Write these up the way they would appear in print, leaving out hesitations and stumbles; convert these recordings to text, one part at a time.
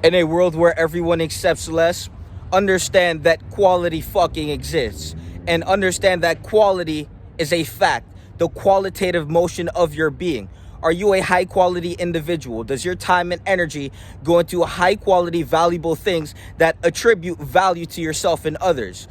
In a world where everyone accepts less, understand that quality fucking exists. And understand that quality is a fact, the qualitative motion of your being. Are you a high quality individual? Does your time and energy go into high quality, valuable things that attribute value to yourself and others?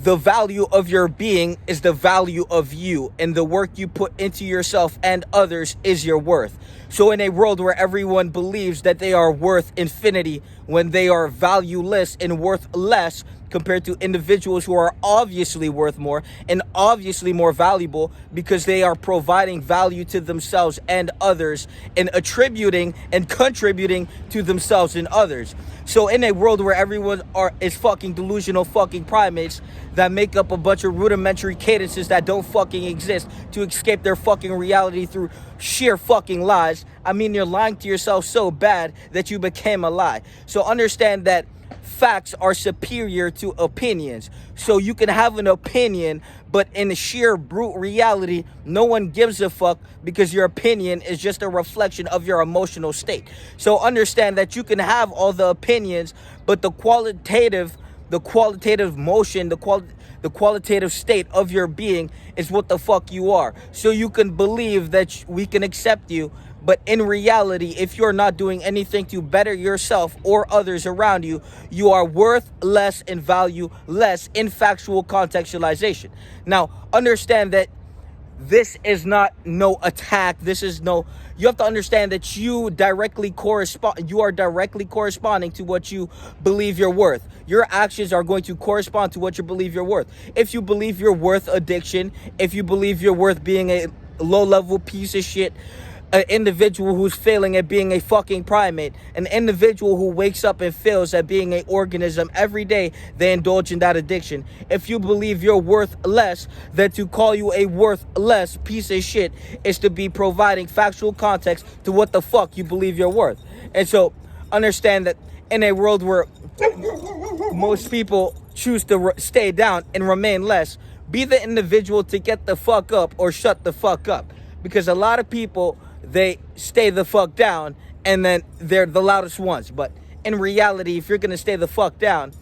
The value of your being is the value of you, and the work you put into yourself and others is your worth. So in a world where everyone believes that they are worth infinity when they are valueless and worth less compared to individuals who are obviously worth more and obviously more valuable because they are providing value to themselves and others and attributing and contributing to themselves and others. So in a world where everyone is fucking delusional fucking primates that make up a bunch of rudimentary cadences that don't fucking exist to escape their fucking reality through sheer fucking lies, I mean, you're lying to yourself so bad that you became a lie. So understand that facts are superior to opinions. So you can have an opinion, but in the sheer brute reality, no one gives a fuck because your opinion is just a reflection of your emotional state. So understand that you can have all the opinions, but the qualitative motion, the qualitative state of your being is what the fuck you are. So you can believe that we can accept you, but in reality, if you're not doing anything to better yourself or others around you, you are worth less and value less in factual contextualization. Now, understand that this is not no attack. You have to understand that you are directly corresponding to what you believe you're worth. Your actions are going to correspond to what you believe you're worth. If you believe you're worth addiction, if you believe you're worth being a low-level piece of shit, an individual who's failing at being a fucking primate, an individual who wakes up and fails at being an organism every day, they indulge in that addiction. If you believe you're worth less, then to call you a worthless piece of shit is to be providing factual context to what the fuck you believe you're worth. And so understand that in a world where most people choose to stay down and remain less, be the individual to get the fuck up or shut the fuck up. Because a lot of people, they stay the fuck down and then they're the loudest ones. But in reality, if you're going to stay the fuck down,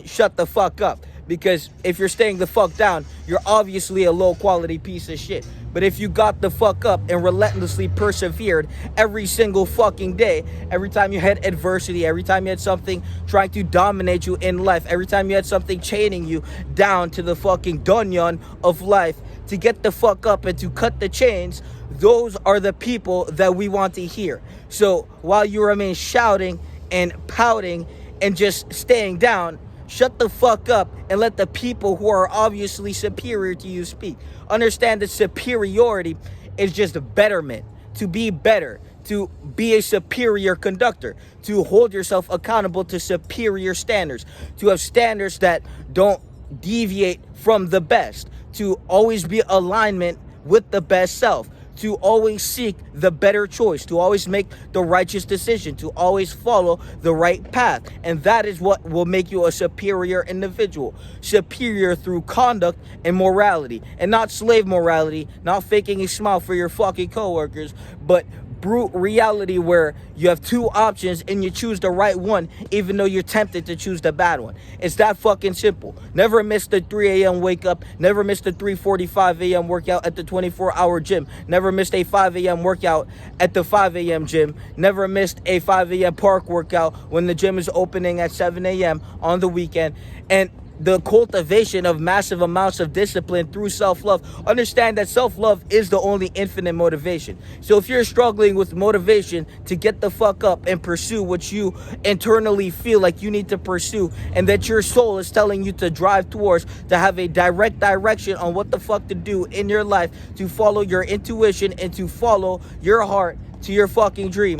shut the fuck up. Because if you're staying the fuck down, you're obviously a low quality piece of shit. But if you got the fuck up and relentlessly persevered every single fucking day, every time you had adversity, every time you had something trying to dominate you in life, every time you had something chaining you down to the fucking dungeon of life, to get the fuck up and to cut the chains, those are the people that we want to hear. So while you remain shouting and pouting and just staying down, shut the fuck up and let the people who are obviously superior to you speak. Understand that superiority is just betterment, to be better, to be a superior conductor, to hold yourself accountable to superior standards, to have standards that don't deviate from the best, to always be alignment with the best self, to always seek the better choice, to always make the righteous decision, to always follow the right path. And that is what will make you a superior individual. Superior through conduct and morality. And not slave morality, not faking a smile for your fucking coworkers, but brute reality where you have two options and you choose the right one even though you're tempted to choose the bad one. It's that fucking simple. Never miss the 3 a.m. wake up. Never miss the 3:45 a.m. workout at the 24-hour gym. Never missed a 5 a.m. workout at the 5 a.m. gym. Never missed a 5 a.m. park workout when the gym is opening at 7 a.m. on the weekend. And the cultivation of massive amounts of discipline through self-love. Understand that self-love is the only infinite motivation. So if you're struggling with motivation to get the fuck up and pursue what you internally feel like you need to pursue, and that your soul is telling you to drive towards, to have a direct direction on what the fuck to do in your life, to follow your intuition and to follow your heart to your fucking dream,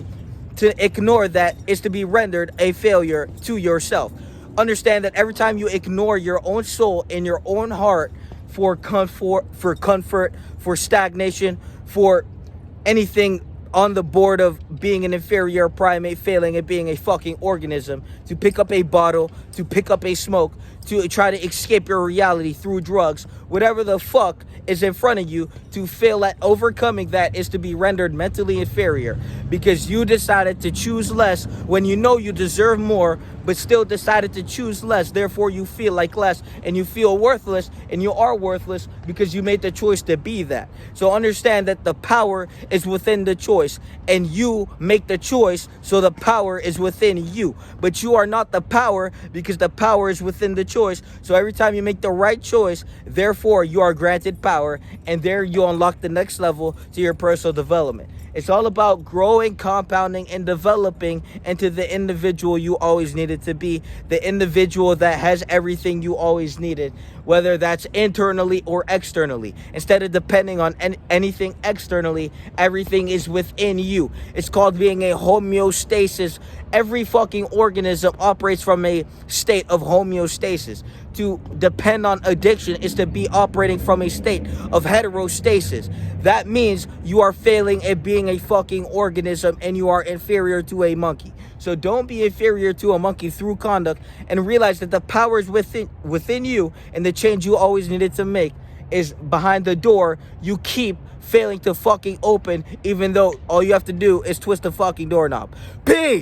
to ignore that is to be rendered a failure to yourself. Understand that every time you ignore your own soul and your own heart for comfort, for stagnation, for anything on the board of being an inferior primate, failing at being a fucking organism, to pick up a bottle, to pick up a smoke, to try to escape your reality through drugs, whatever the fuck is in front of you, to fail at overcoming that is to be rendered mentally inferior, because you decided to choose less when you know you deserve more, but still decided to choose less. Therefore, you feel like less, and you feel worthless, and you are worthless because you made the choice to be that. So understand that the power is within the choice, and you make the choice, so the power is within you. But you are not the power, because the power is within the choice. So every time you make the right choice, therefore you are granted power, and there you unlock the next level to your personal development. It's all about growing, compounding, and developing into the individual you always needed to be, the individual that has everything you always needed, whether that's internally or externally. Instead of depending on anything externally, everything is within you. It's called being a homeostasis. Every fucking organism operates from a state of homeostasis. To depend on addiction is to be operating from a state of heterostasis. That means you are failing at being a fucking organism, and you are inferior to a monkey. So don't be inferior to a monkey through conduct, and realize that the power is within you, and the change you always needed to make is behind the door you keep failing to fucking open, even though all you have to do is twist the fucking doorknob. Peace!